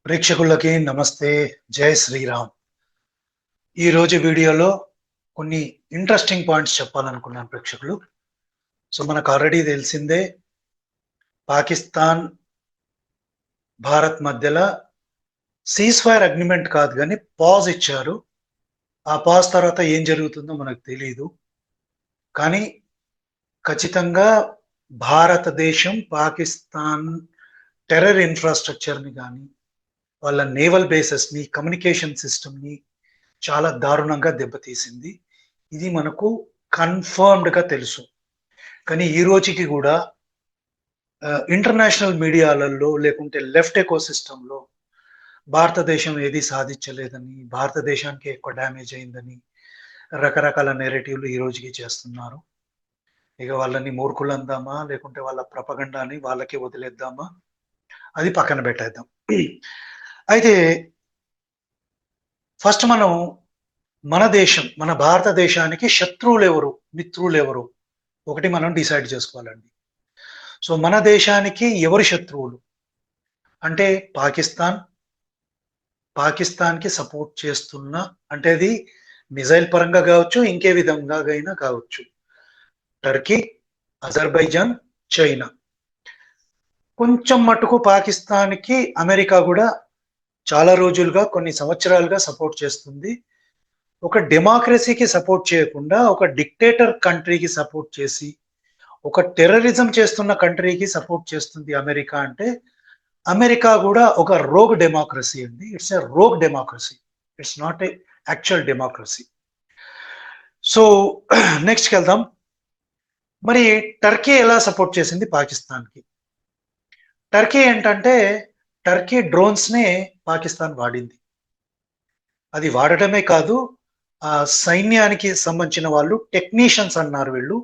ప్రేక్షకులకి నమస్తే. జై శ్రీరామ్. ఈ రోజు వీడియోలో కొన్ని ఇంట్రెస్టింగ్ పాయింట్స్ చెప్పాలనుకున్నాను ప్రేక్షకులు. సో మనకు ఆల్రెడీ తెలిసిందే, పాకిస్తాన్ భారత్ మధ్యలో సీజ్ ఫైర్ అగ్రిమెంట్ కాదు కానీ పాజ్ ఇచ్చారు. ఆ పాజ్ తర్వాత ఏం జరుగుతుందో మనకు తెలియదు. కానీ ఖచ్చితంగా భారతదేశం పాకిస్తాన్ టెర్రర్ ఇన్ఫ్రాస్ట్రక్చర్ని కానీ వాళ్ళ నేవల్ బేసెస్ని, కమ్యూనికేషన్ సిస్టమ్ని చాలా దారుణంగా దెబ్బతీసింది. ఇది మనకు కన్ఫర్మ్డ్గా తెలుసు. కానీ ఈ రోజుకి కూడా ఇంటర్నేషనల్ మీడియాలలో లేకుంటే లెఫ్ట్ ఎకో సిస్టంలో భారతదేశం ఏది సాధించలేదని, భారతదేశానికి ఎక్కువ డ్యామేజ్ అయిందని రకరకాల నెరేటివ్లు ఈ రోజుకి చేస్తున్నారు. ఇక వాళ్ళని మూర్ఖులు అందామా, లేకుంటే వాళ్ళ ప్రపగండాన్ని వాళ్ళకి వదిలేద్దామా, అది పక్కన పెట్టేద్దాం. అయితే ఫస్ట్ మనం మన దేశం, మన భారతదేశానికి శత్రువులు ఎవరు, మిత్రులు ఎవరు, ఒకటి మనం డిసైడ్ చేసుకోవాలండి. సో మన దేశానికి ఎవరు శత్రువులు అంటే పాకిస్తాన్కి సపోర్ట్ చేస్తున్న, అంటే అది మిజైల్ పరంగా కావచ్చు, ఇంకే విధంగా అయినా కావచ్చు, టర్కీ, అజర్బైజాన్, చైనా. కొంచెం మటుకు పాకిస్తాన్కి అమెరికా కూడా చాలా రోజులుగా, కొన్ని సంవత్సరాలుగా సపోర్ట్ చేస్తుంది. ఒక డెమోక్రసీకి సపోర్ట్ చేయకుండా ఒక డిక్టేటర్ కంట్రీకి సపోర్ట్ చేసి, ఒక టెర్రరిజం చేస్తున్న కంట్రీకి సపోర్ట్ చేస్తుంది అమెరికా అంటే, అమెరికా కూడా ఒక రోగ్ డెమోక్రసీ అండి. It's a rogue democracy, it's not a actual democracy. So నెక్స్ట్కి వెళ్దాం. మరి టర్కీ ఎలా సపోర్ట్ చేసింది పాకిస్తాన్కి? టర్కీ ఏంటంటే, టర్కీ డ్రోన్స్నే పాకిస్తాన్ వాడింది. అది వాడటమే కాదు, ఆ సైన్యానికి సంబంధించిన వాళ్ళు టెక్నీషియన్స్ అన్నారు వీళ్ళు.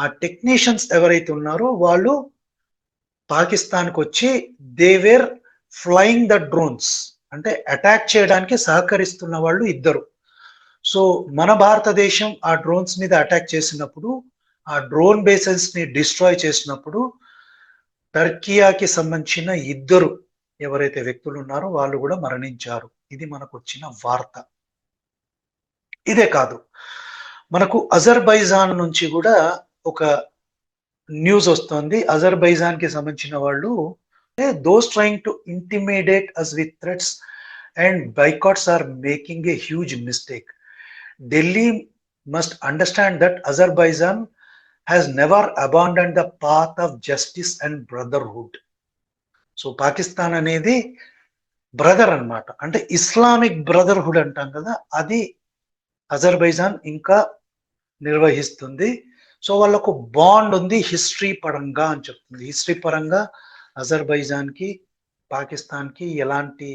ఆ టెక్నీషియన్స్ ఎవరైతే ఉన్నారో వాళ్ళు పాకిస్తాన్కి వచ్చి they were flying the drones, అంటే అటాక్ చేయడానికి సహకరిస్తున్న వాళ్ళు ఇద్దరు. సో మన భారతదేశం ఆ డ్రోన్స్ మీద అటాక్ చేసినప్పుడు, ఆ డ్రోన్ బేసెస్ ని డిస్ట్రాయ్ చేసినప్పుడు టర్కియాకి సంబంధించిన ఇద్దరు ఎవరైతే వ్యక్తులు ఉన్నారో వాళ్ళు కూడా మరణించారు. ఇది మనకు వచ్చిన వార్త. ఇదే కాదు, మనకు అజర్బైజాన్ నుంచి కూడా ఒక న్యూస్ వస్తుంది. అజర్బైజాన్ కి సంబంధించిన వాళ్ళు, those trying to intimidate us with threats and boycotts are making a huge mistake. Delhi must understand that Azerbaijan has never abandoned the path of justice and brotherhood. So Pakistan అనేది brother అన్నమాట, అంటే Islamic brotherhood అంటాం కదా, అది Azerbaijan ఇంకా నిర్వహిస్తుంది. So వాళ్ళకు bond ఉంది హిస్టరీ పరంగా అని చెప్తుంది. హిస్టరీ పరంగా అజర్బైజాన్కి పాకిస్తాన్కి ఎలాంటి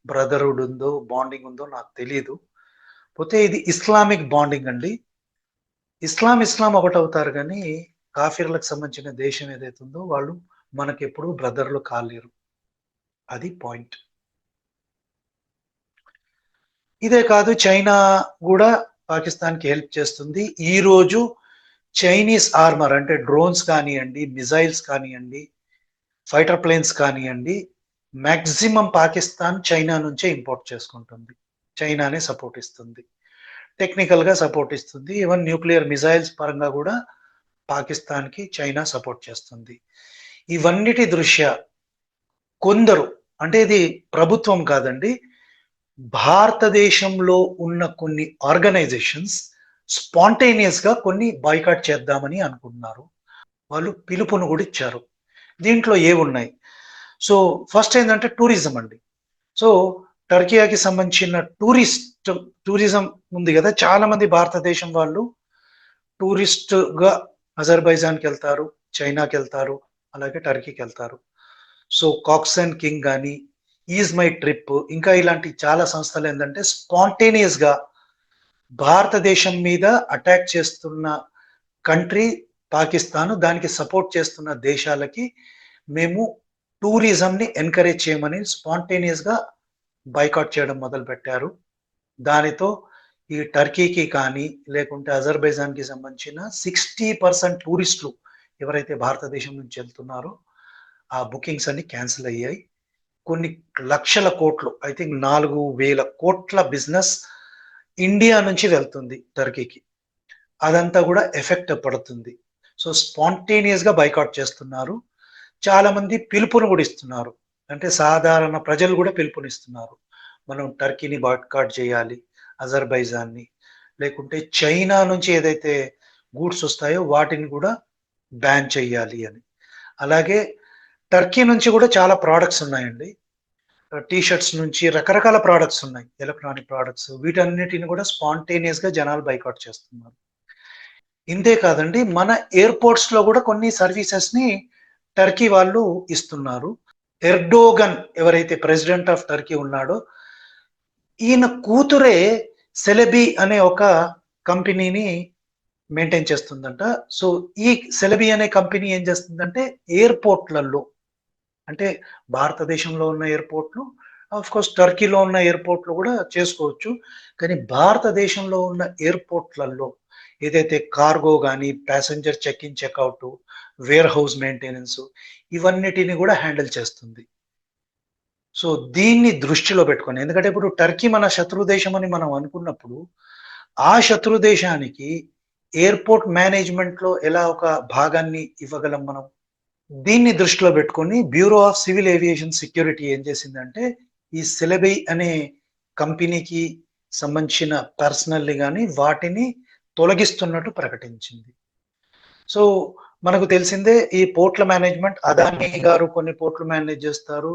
బ్రదర్హుడ్ ఉందో, బాండింగ్ ఉందో నాకు తెలియదు. పోతే ఇది ఇస్లామిక్ బాండింగ్ అండి. ఇస్లాం ఒకటి అవుతారు కానీ కాఫీర్లకు సంబంధించిన దేశం ఏదైతే ఉందో వాళ్ళు మనకి ఎప్పుడు బ్రదర్లు కాలేరు. అది పాయింట్. ఇదే కాదు, చైనా కూడా పాకిస్తాన్కి హెల్ప్ చేస్తుంది. ఈ రోజు చైనీస్ ఆర్మర్ అంటే డ్రోన్స్ కానివ్వండి, మిజైల్స్ కానివ్వండి, ఫైటర్ ప్లేన్స్ కానివ్వండి, మ్యాక్సిమం పాకిస్తాన్ చైనా నుంచే ఇంపోర్ట్ చేసుకుంటుంది. చైనానే సపోర్ట్ ఇస్తుంది, టెక్నికల్ గా సపోర్ట్ ఇస్తుంది. ఈవెన్ న్యూక్లియర్ మిజైల్స్ పరంగా కూడా పాకిస్తాన్కి చైనా సపోర్ట్ చేస్తుంది. ఇవన్నిటి దృష్ట్యా కొందరు, అంటే ఇది ప్రభుత్వం కాదండి, భారతదేశంలో ఉన్న కొన్ని ఆర్గనైజేషన్స్ స్పాంటేనియస్ గా కొన్ని బాయ్కాట్ చేద్దామని అనుకుంటున్నారు. వాళ్ళు పిలుపును కూడా ఇచ్చారు. దీంట్లో ఏమున్నాయి? సో ఫస్ట్ ఏంటంటే టూరిజం అండి. సో టర్కియాకి సంబంధించిన టూరిజం ఉంది కదా, చాలా మంది భారతదేశం వాళ్ళు టూరిస్ట్ గా అజర్బైజాన్కి వెళ్తారు, చైనాకి వెళ్తారు, అలాగే టర్కీకి వెళ్తారు. సో కాక్స్ అండ్ కింగ్ కానీ, ఈజ్ మై ట్రిప్, ఇంకా ఇలాంటి చాలా సంస్థలు ఏంటంటే స్పాంటేనియస్ గా భారతదేశం మీద అటాక్ చేస్తున్న కంట్రీ పాకిస్తాన్, దానికి సపోర్ట్ చేస్తున్న దేశాలకి మేము టూరిజంని ఎంకరేజ్ చేయమని స్పాంటేనియస్ గా బైకాట్ చేయడం మొదలు పెట్టారు. దానితో ఈ టర్కీకి కానీ లేకుంటే అజర్బైజాన్కి సంబంధించిన 60% టూరిస్టులు ఎవరైతే భారతదేశం నుంచి వెళ్తున్నారో ఆ బుకింగ్స్ అన్ని క్యాన్సిల్ అయ్యాయి. కొన్ని లక్షల కోట్లు, ఐ థింక్ 4,000 కోట్ల బిజినెస్ ఇండియా నుంచి వెళ్తుంది టర్కీకి. అదంతా కూడా ఎఫెక్ట్ పడుతుంది. సో స్పాంటేనియస్ గా బైకాట్ చేస్తున్నారు. చాలా మంది పిలుపును కూడా ఇస్తున్నారు. అంటే సాధారణ ప్రజలు కూడా పిలుపునిస్తున్నారు. మనం టర్కీని బాయ్కాట్ చేయాలి, అజర్బైజాన్ని, లేకుంటే చైనా నుంచి ఏదైతే గూడ్స్ వస్తాయో వాటిని కూడా బ్యాన్ చేయాలి అని. అలాగే టర్కీ నుంచి కూడా చాలా ప్రోడక్ట్స్ ఉన్నాయండి. టీ షర్ట్స్ నుంచి రకరకాల ప్రోడక్ట్స్ ఉన్నాయి, ఎలక్ట్రానిక్ ప్రోడక్ట్స్. వీటన్నిటిని కూడా స్పాంటేనియస్ గా జనాలు బైకాట్ చేస్తున్నారు. ఇంతే కాదండి, మన ఎయిర్పోర్ట్స్ లో కూడా కొన్ని సర్వీసెస్ ని టర్కీ వాళ్ళు ఇస్తున్నారు. ఎర్డోగన్ ఎవరైతే ప్రెసిడెంట్ ఆఫ్ టర్కీ ఉన్నాడో, ఈయన కూతురే సెలెబీ అనే ఒక కంపెనీని మెయింటైన్ చేస్తుందంట. సో ఈ సెలెబీ అనే కంపెనీ ఏం చేస్తుందంటే ఎయిర్పోర్ట్లలో, అంటే భారతదేశంలో ఉన్న ఎయిర్పోర్ట్లు, ఆఫ్ కోర్స్ టర్కీలో ఉన్న ఎయిర్పోర్ట్లు కూడా చేసుకోవచ్చు, కానీ భారతదేశంలో ఉన్న ఎయిర్పోర్ట్లలో ఏదైతే కార్గో కానీ, passenger check in checkout, warehouse maintenance, ఇవన్నిటిని కూడా హ్యాండిల్ చేస్తుంది. సో దీన్ని దృష్టిలో పెట్టుకొని, ఎందుకంటే ఇప్పుడు టర్కీ మన శత్రు దేశం అని మనం అనుకున్నప్పుడు, ఆ శత్రు దేశానికి ఎయిర్పోర్ట్ మేనేజ్మెంట్ లో ఎలా ఒక భాగాన్ని ఇవ్వగలం మనం? దీన్ని దృష్టిలో పెట్టుకొని bureau of civil aviation security ఏం చేసిందంటే, ఈ సెలెబీ అనే కంపెనీకి సంబంధించిన పర్సనల్ కానీ వాటిని తొలగిస్తున్నట్టు ప్రకటించింది. సో మనకు తెలిసిందే, ఈ పోర్ట్ల మేనేజ్మెంట్ అదానీ గారు కొన్ని పోర్ట్లు మేనేజ్ చేస్తారు.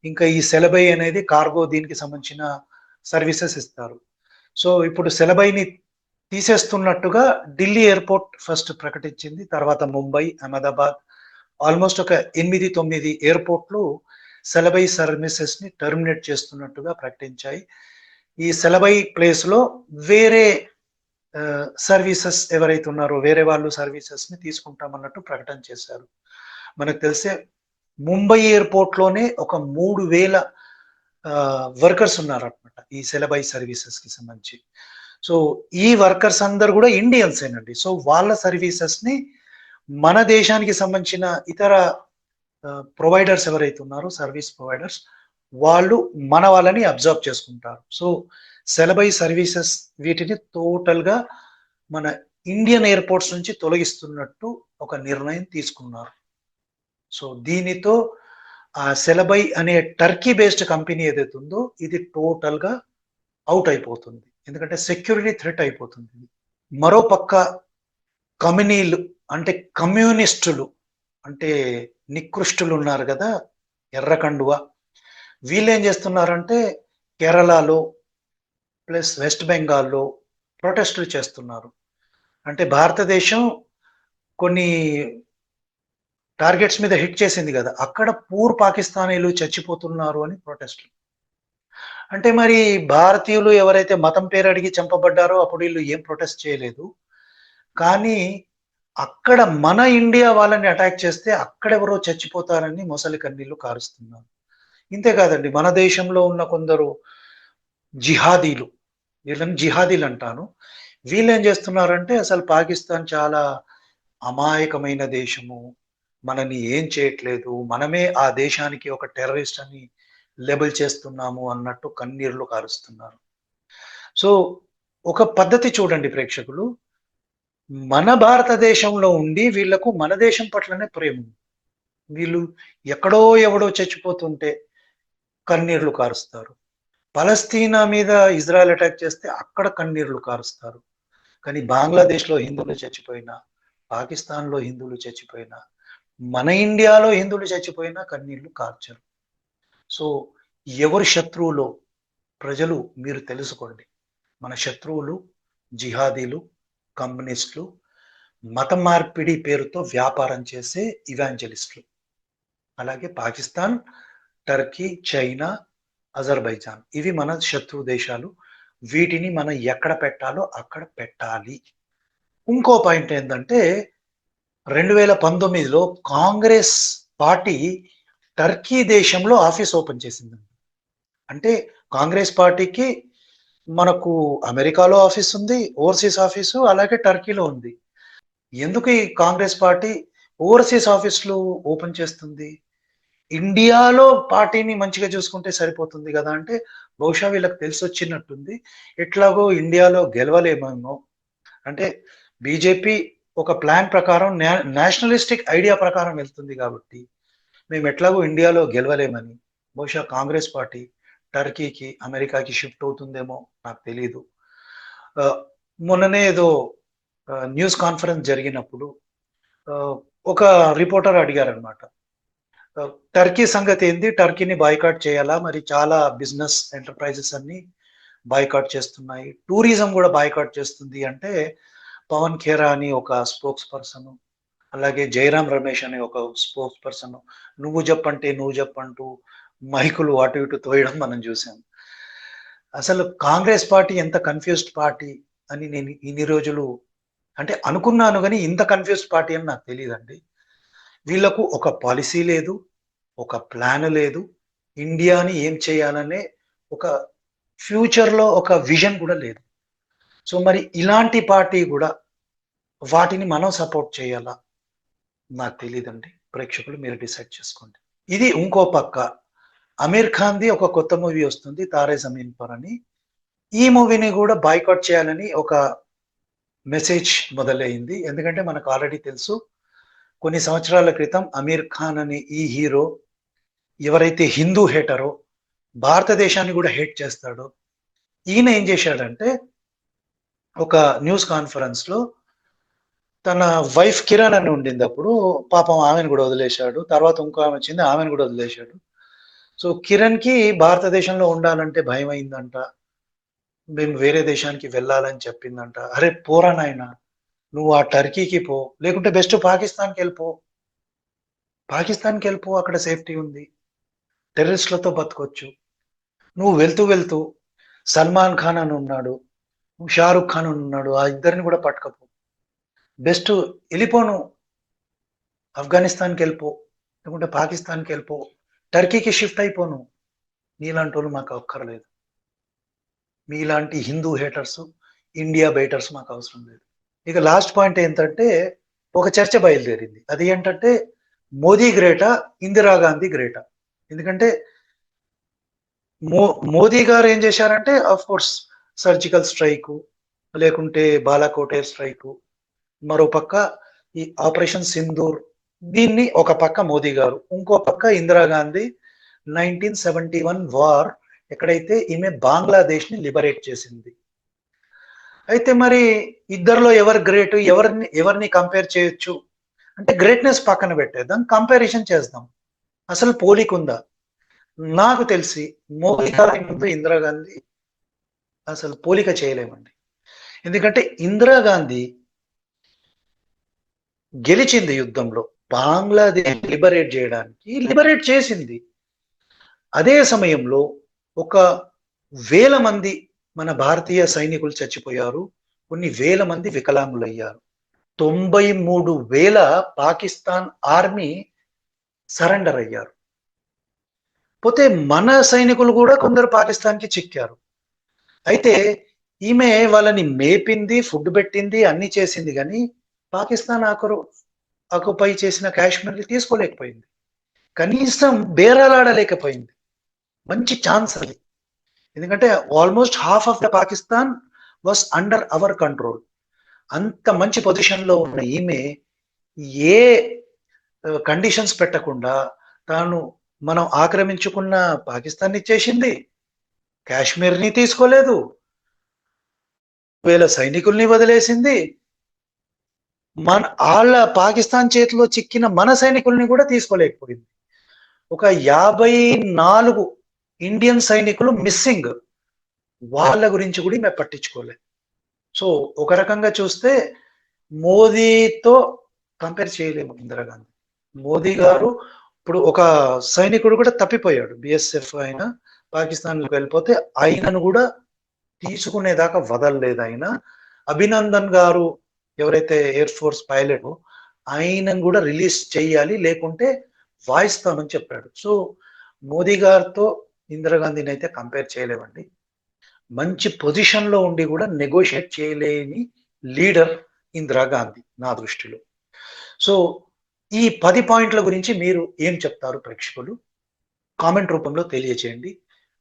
ఇంకా ఈ సెలబై అనేది కార్గో, దీనికి సంబంధించిన సర్వీసెస్ ఇస్తారు. సో ఇప్పుడు సెలబైని తీసేస్తున్నట్టుగా ఢిల్లీ ఎయిర్పోర్ట్ ఫస్ట్ ప్రకటించింది, తర్వాత ముంబై, అహ్మదాబాద్, ఆల్మోస్ట్ ఒక 8-9 ఎయిర్పోర్ట్లు సెలబై సర్వీసెస్ ని టర్మినేట్ చేస్తున్నట్టుగా ప్రకటించాయి. ఈ సెలబై ప్లేస్ లో వేరే సర్వీసెస్ ఎవరైతే ఉన్నారో వేరే వాళ్ళు సర్వీసెస్ ని తీసుకుంటామన్నట్టు ప్రకటన చేశారు. మనకు తెలిసే ముంబై ఎయిర్పోర్ట్ లోనే ఒక 3,000 వర్కర్స్ ఉన్నారనమాట ఈ సెలబై సర్వీసెస్ కి సంబంధించి. సో ఈ వర్కర్స్ అందరు కూడా ఇండియన్స్ ఏనండి. సో వాళ్ళ సర్వీసెస్ ని మన దేశానికి సంబంధించిన ఇతర ప్రొవైడర్స్ ఎవరైతే ఉన్నారో, సర్వీస్ ప్రొవైడర్స్, వాళ్ళు మన వాళ్ళని అబ్జర్వ్ చేసుకుంటారు. సో సెలబై సర్వీసెస్ వీటిని టోటల్ గా మన ఇండియన్ ఎయిర్పోర్ట్స్ నుంచి తొలగిస్తున్నట్టు ఒక నిర్ణయం తీసుకున్నారు. సో దీనితో ఆ సెలబై అనే టర్కీ బేస్డ్ కంపెనీ ఏదైతే ఉందో ఇది టోటల్ గా అవుట్ అయిపోతుంది, ఎందుకంటే సెక్యూరిటీ థ్రెట్ అయిపోతుంది. మరో పక్క కమ్యూనీలు, అంటే కమ్యూనిస్టులు, అంటే నికృష్టులు ఉన్నారు కదా, ఎర్రకండువ, వీళ్ళు ఏం చేస్తున్నారంటే కేరళలో ప్లస్ వెస్ట్ బెంగాల్లో ప్రొటెస్టులు చేస్తున్నారు. అంటే భారతదేశం కొన్ని టార్గెట్స్ మీద హిట్ చేసింది కదా, అక్కడ పూర్ పాకిస్తానీలు చచ్చిపోతున్నారు అని ప్రొటెస్టులు. అంటే మరి భారతీయులు ఎవరైతే మతం పేరు అడిగి చంపబడ్డారో అప్పుడు వీళ్ళు ఏం ప్రొటెస్ట్ చేయలేదు, కానీ అక్కడ మన ఇండియా వాళ్ళని అటాక్ చేస్తే అక్కడెవరో చచ్చిపోతారని మొసలి కన్నీళ్లు కారుస్తున్నారు. ఇంతేకాదండి, మన దేశంలో ఉన్న కొందరు జిహాదీలు, వీళ్ళని జిహాదీలు అంటాను, వీళ్ళు ఏం చేస్తున్నారంటే అసలు పాకిస్తాన్ చాలా అమాయకమైన దేశము, మనని ఏం చేయట్లేదు, మనమే ఆ దేశానికి ఒక టెర్రరిస్ట్ అని లేబుల్ చేస్తున్నాము అన్నట్టు కన్నీళ్లు కారుస్తున్నారు. సో ఒక పద్ధతి చూడండి ప్రేక్షకులు, మన భారతదేశంలో ఉండి వీళ్లకు మన దేశం పట్లనే ప్రేమ, వీళ్ళు ఎక్కడో ఎవడో చచ్చిపోతుంటే కన్నీళ్లు కారుస్తారు, పలస్తీనా మీద ఇజ్రాయెల్ అటాక్ చేస్తే అక్కడ కన్నీళ్లు కారుస్తారు, కానీ బంగ్లాదేశ్లో హిందువులు చచ్చిపోయినా, పాకిస్తాన్లో హిందువులు చచ్చిపోయినా, మన ఇండియాలో హిందువులు చచ్చిపోయినా కన్నీళ్లు కార్చరు. సో ఎవరు శత్రువులో ప్రజలు మీరు తెలుసుకోండి. మన శత్రువులు జిహాదీలు, కమ్యూనిస్టులు, మత మార్పిడి పేరుతో వ్యాపారం చేసే ఇవాంజలిస్టులు. అలాగే పాకిస్తాన్, టర్కీ, చైనా, అజర్బైజాన్, ఇవి మన శత్రు దేశాలు. వీటిని మనం ఎక్కడ పెట్టాలో అక్కడ పెట్టాలి. ఇంకో పాయింట్ ఏంటంటే 2019లో కాంగ్రెస్ పార్టీ టర్కీ దేశంలో ఆఫీస్ ఓపెన్ చేసింది. అంటే కాంగ్రెస్ పార్టీకి మనకు అమెరికాలో ఆఫీస్ ఉంది, ఓవర్సీస్ ఆఫీసు, అలాగే టర్కీలో ఉంది. ఎందుకు ఈ కాంగ్రెస్ పార్టీ ఓవర్సీస్ ఆఫీసులు ఓపెన్ చేస్తుంది? ఇండియాలో పార్టీని మంచిగా చూసుకుంటే సరిపోతుంది కదా అంటే బహుశా వీళ్ళకి తెలిసి వచ్చినట్టుంది. ఎట్లాగో ఇండియాలో గెలవలేమేమో అంటే బీజేపీ ఒక ప్లాన్ ప్రకారం నేషనలిస్టిక్ ఐడియా ప్రకారం వెళ్తుంది కాబట్టి మేము ఎట్లాగో ఇండియాలో గెలవలేమని బహుశా కాంగ్రెస్ పార్టీ టర్కీకి అమెరికాకి షిఫ్ట్ అవుతుందేమో నాకు తెలియదు. ఆ, మొన్ననే ఏదో న్యూస్ కాన్ఫరెన్స్ జరిగినప్పుడు ఆ, ఒక రిపోర్టర్ అడిగారనమాట, టర్కీ సంగతి ఏంది, టర్కీని బాయ్కాట్ చేయాలా, మరి చాలా బిజినెస్ ఎంటర్ప్రైజెస్ అన్ని బాయ్కాట్ చేస్తున్నాయి, టూరిజం కూడా బాయ్కాట్ చేస్తుంది అంటే పవన్ ఖేరా అని ఒక స్పోక్స్ పర్సన్, అలాగే జయరాం రమేష్ అనే ఒక స్పోక్స్ పర్సన్ నువ్వు చెప్పంటూ మైకులు అటు ఇటు తోయడం మనం చూసాం. అసలు కాంగ్రెస్ పార్టీ ఎంత కన్ఫ్యూజ్డ్ పార్టీ అని నేను ఇన్ని రోజులు అంటే అనుకున్నాను, కానీ ఇంత కన్ఫ్యూజ్డ్ పార్టీ అని నాకు తెలియదండి. వీళ్ళకు ఒక పాలసీ లేదు, ఒక ప్లాన్ లేదు, ఇండియాని ఏం చేయాలనే ఒక ఫ్యూచర్లో ఒక విజన్ కూడా లేదు. సో మరి ఇలాంటి పార్టీ కూడా వాటిని మనం సపోర్ట్ చేయాలా నాకు తెలియదండి. ప్రేక్షకులు మీరు డిసైడ్ చేసుకోండి. ఇది ఇంకో పక్క అమీర్ ఖాన్ది ఒక కొత్త మూవీ వస్తుంది, తారే జమీన్ పర్ అని. ఈ మూవీని కూడా బాయ్కాట్ చేయాలని ఒక మెసేజ్ మొదలైంది. ఎందుకంటే మనకు ఆల్రెడీ తెలుసు, కొన్ని సంవత్సరాల క్రితం అమీర్ ఖాన్ అనే ఈ హీరో ఎవరైతే హిందూ హేటరో, భారతదేశాన్ని కూడా హేట్ చేస్తాడో, ఈయన ఏం చేశాడంటే ఒక న్యూస్ కాన్ఫరెన్స్ లో తన వైఫ్ కిరణ్ అని ఉండింది అప్పుడు, పాపం ఆమెను కూడా వదిలేశాడు. తర్వాత ఇంకో ఆమె వచ్చింది, ఆమెను కూడా వదిలేశాడు. సో కిరణ్ కి భారతదేశంలో ఉండాలంటే భయం అయిందంట, మేము వేరే దేశానికి వెళ్ళాలని చెప్పిందంట. అరే పోరా నాయనా, నువ్వు ఆ టర్కీకి పో, లేకుంటే బెస్ట్ పాకిస్తాన్కి వెళ్ళిపో, పాకిస్తాన్కి వెళ్ళిపో, అక్కడ సేఫ్టీ ఉంది, టెర్రరిస్టులతో బతకొచ్చు. నువ్వు వెళ్తూ వెళ్తూ సల్మాన్ ఖాన్ అని ఉన్నాడు, షారుఖ్ ఖాన్ అని ఉన్నాడు, ఆ ఇద్దరిని కూడా పట్టుకపో, బెస్ట్ వెళ్ళిపోను, ఆఫ్ఘనిస్తాన్కి వెళ్ళిపో, లేకుంటే పాకిస్తాన్కి వెళ్ళిపో, టర్కీకి షిఫ్ట్ అయిపోను. నీలాంటి వాళ్ళు మాకు అక్కర్లేదు, మీలాంటి హిందూ హేటర్స్, ఇండియా బైటర్స్ మాకు అవసరం లేదు. ఇక లాస్ట్ పాయింట్ ఏంటంటే ఒక చర్చ బయలుదేరింది. అది ఏంటంటే మోదీ గ్రేటా, ఇందిరాగాంధీ గ్రేటా? ఎందుకంటే మోదీ గారు ఏం చేశారంటే ఆఫ్ కోర్స్ సర్జికల్ స్ట్రైక్, లేకుంటే బాలాకోట్ ఎయిర్ స్ట్రైక్, మరో పక్క ఈ ఆపరేషన్ సింధూర్, దీన్ని ఒక పక్క మోదీ గారు, ఇంకో పక్క ఇందిరాగాంధీ 1971 వార్, ఎక్కడైతే ఈమె బంగ్లాదేశ్ ని లిబరేట్ చేసింది. అయితే మరి ఇద్దరిలో ఎవరు గ్రేట్, ఎవరిని కంపేర్ చేయొచ్చు అంటే గ్రేట్నెస్ పక్కన పెట్టేద్దాం, కంపారిజన్ చేద్దాం. అసలు పోలిక ఉందా? నాకు తెలిసి మోదీ గారి ముందు ఇందిరాగాంధీ అసలు పోలిక చేయలేమండి. ఎందుకంటే ఇందిరాగాంధీ గెలిచింది యుద్ధంలో, బంగ్లాదేశ్ లిబరేట్ చేయడానికి లిబరేట్ చేసింది. అదే సమయంలో ఒక వేల మంది మన భారతీయ సైనికులు చచ్చిపోయారు, కొన్ని వేల మంది వికలాంగులయ్యారు, 93,000 పాకిస్తాన్ ఆర్మీ సరెండర్ అయ్యారు. పోతే మన సైనికులు కూడా కొందరు పాకిస్తాన్కి చిక్కారు. అయితే ఈమె వాళ్ళని మేపింది, ఫుడ్ పెట్టింది, అన్ని చేసింది, కానీ పాకిస్తాన్ ఆకుపై చేసిన కాశ్మీర్ని తీసుకోలేకపోయింది, కనీసం బేరాలాడలేకపోయింది. మంచి ఛాన్స్ అది. ఎందుకంటే almost half of the Pakistan was under our control. అంత మంచి పొజిషన్ లో ఉన్న ఈమె ఏ కండిషన్స్ పెట్టకుండా తాను మనం ఆక్రమించుకున్న పాకిస్తాన్ ఇచ్చేసింది, కాశ్మీర్ని తీసుకోలేదు, వేల సైనికుల్ని వదిలేసింది, వాళ్ళ పాకిస్తాన్ చేతిలో చిక్కిన మన సైనికుల్ని కూడా తీసుకోలేకపోయింది. ఒక 54 ఇండియన్ సైనికులు మిస్సింగ్, వాళ్ళ గురించి కూడా మేము పట్టించుకోలేదు. సో ఒక రకంగా చూస్తే మోదీతో కంపేర్ చేయలేము ఇందిరాగాంధీ. మోదీ గారు ఇప్పుడు ఒక సైనికుడు కూడా తప్పిపోయాడు, బిఎస్ఎఫ్ ఆయన పాకిస్తాన్కి వెళ్ళిపోతే ఆయనను కూడా తీసుకునేదాకా వదలలేదు ఆయన. అభినందన్ గారు ఎవరైతే ఎయిర్ ఫోర్స్ పైలట్, ఆయనను కూడా రిలీజ్ చేయాలి, లేకుంటే వాయిస్తామని చెప్పాడు. సో మోదీ గారితో ఇందిరాగాంధీని అయితే కంపేర్ చేయలేమండి. మంచి పొజిషన్ లో ఉండి కూడా నెగోషియేట్ చేయలేని లీడర్ ఇందిరాగాంధీ నా దృష్టిలో. సో ఈ 10 పాయింట్ల గురించి మీరు ఏం చెప్తారు ప్రేక్షకులు? కామెంట్ రూపంలో తెలియజేయండి.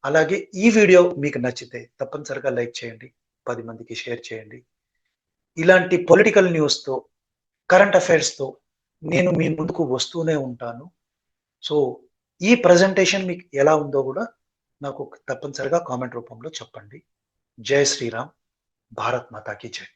అలాగే ఈ వీడియో మీకు నచ్చితే తప్పనిసరిగా లైక్ చేయండి. 10 మందికి షేర్ చేయండి. ఇలాంటి పొలిటికల్ న్యూస్‌తో, కరెంట్ అఫైర్స్‌తో నేను మీ ముందుకు వస్తూనే ఉంటాను. సో, ఈ ప్రెజెంటేషన్ మీకు ఎలా ఉందో గూడా నాకు తప్పనిసరిగా కామెంట్ రూపంలో చెప్పండి. జై శ్రీరామ్! భారత్ మాతా కీ జై!